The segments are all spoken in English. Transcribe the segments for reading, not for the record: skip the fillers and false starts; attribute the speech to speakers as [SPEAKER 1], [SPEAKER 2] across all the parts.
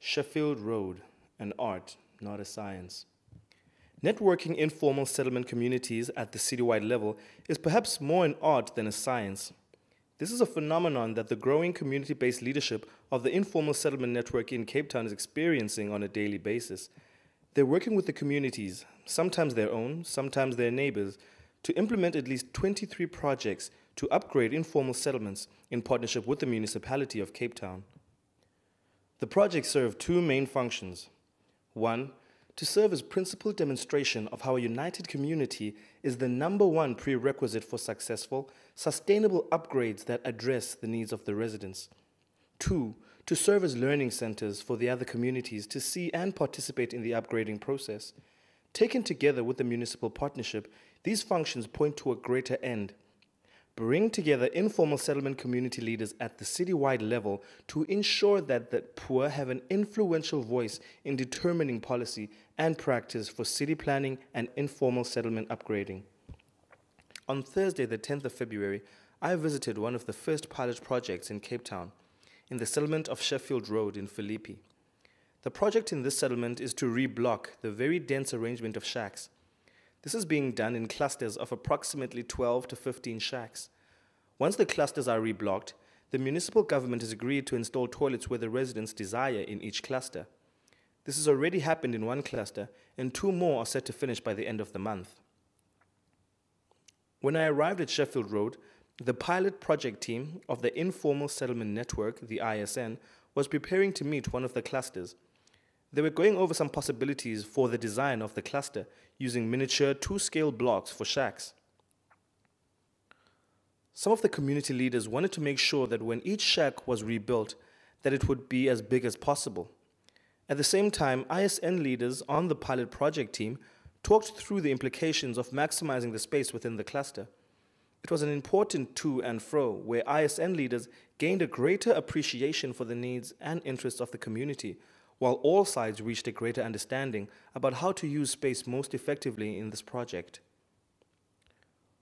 [SPEAKER 1] Sheffield Road, an art, not a science. Networking informal settlement communities at the citywide level is perhaps more an art than a science. This is a phenomenon that the growing community-based leadership of the informal settlement network in Cape Town is experiencing on a daily basis. They're working with the communities, sometimes their own, sometimes their neighbors, to implement at least 23 projects to upgrade informal settlements in partnership with the municipality of Cape Town. The projects serve two main functions. One, to serve as principal demonstration of how a united community is the #1 prerequisite for successful, sustainable upgrades that address the needs of the residents. Two, to serve as learning centers for the other communities to see and participate in the upgrading process. Taken together with the municipal partnership, these functions point to a greater end. Bring together informal settlement community leaders at the citywide level to ensure that the poor have an influential voice in determining policy and practice for city planning and informal settlement upgrading. On Thursday, the 10th of February, I visited one of the first pilot projects in Cape Town, in the settlement of Sheffield Road in Philippi. The project in this settlement is to reblock the very dense arrangement of shacks. This is being done in clusters of approximately 12 to 15 shacks. Once the clusters are reblocked, the municipal government has agreed to install toilets where the residents desire in each cluster. This has already happened in one cluster, and 2 more are set to finish by the end of the month. When I arrived at Sheffield Road, the pilot project team of the Informal Settlement Network, the ISN, was preparing to meet one of the clusters. They were going over some possibilities for the design of the cluster using miniature 2-scale blocks for shacks. Some of the community leaders wanted to make sure that when each shack was rebuilt, that it would be as big as possible. At the same time, ISN leaders on the pilot project team talked through the implications of maximizing the space within the cluster. It was an important to and fro where ISN leaders gained a greater appreciation for the needs and interests of the community, while all sides reached a greater understanding about how to use space most effectively in this project.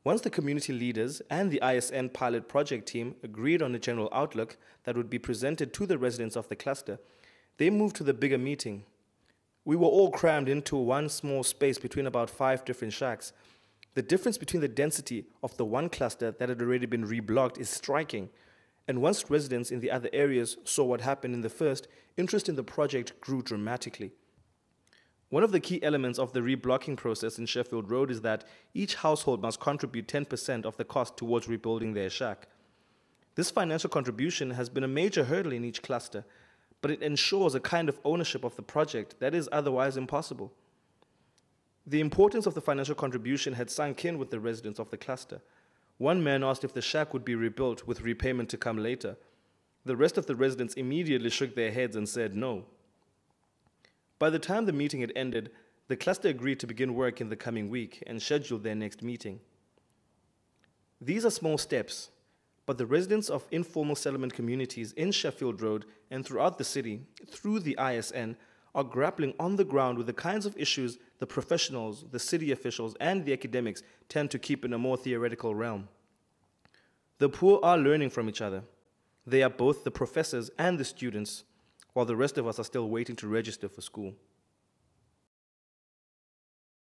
[SPEAKER 1] Once the community leaders and the ISN pilot project team agreed on a general outlook that would be presented to the residents of the cluster, they moved to the bigger meeting. We were all crammed into one small space between about 5 different shacks. The difference between the density of the one cluster that had already been reblocked is striking. And once residents in the other areas saw what happened in the first, interest in the project grew dramatically. One of the key elements of the reblocking process in Sheffield Road is that each household must contribute 10% of the cost towards rebuilding their shack. This financial contribution has been a major hurdle in each cluster, but it ensures a kind of ownership of the project that is otherwise impossible. The importance of the financial contribution had sunk in with the residents of the cluster. One man asked if the shack would be rebuilt with repayment to come later. The rest of the residents immediately shook their heads and said no. By the time the meeting had ended, the cluster agreed to begin work in the coming week and scheduled their next meeting. These are small steps, but the residents of informal settlement communities in Sheffield Road and throughout the city, through the ISN, are grappling on the ground with the kinds of issues the professionals, the city officials, and the academics tend to keep in a more theoretical realm. The poor are learning from each other. They are both the professors and the students, while the rest of us are still waiting to register for school.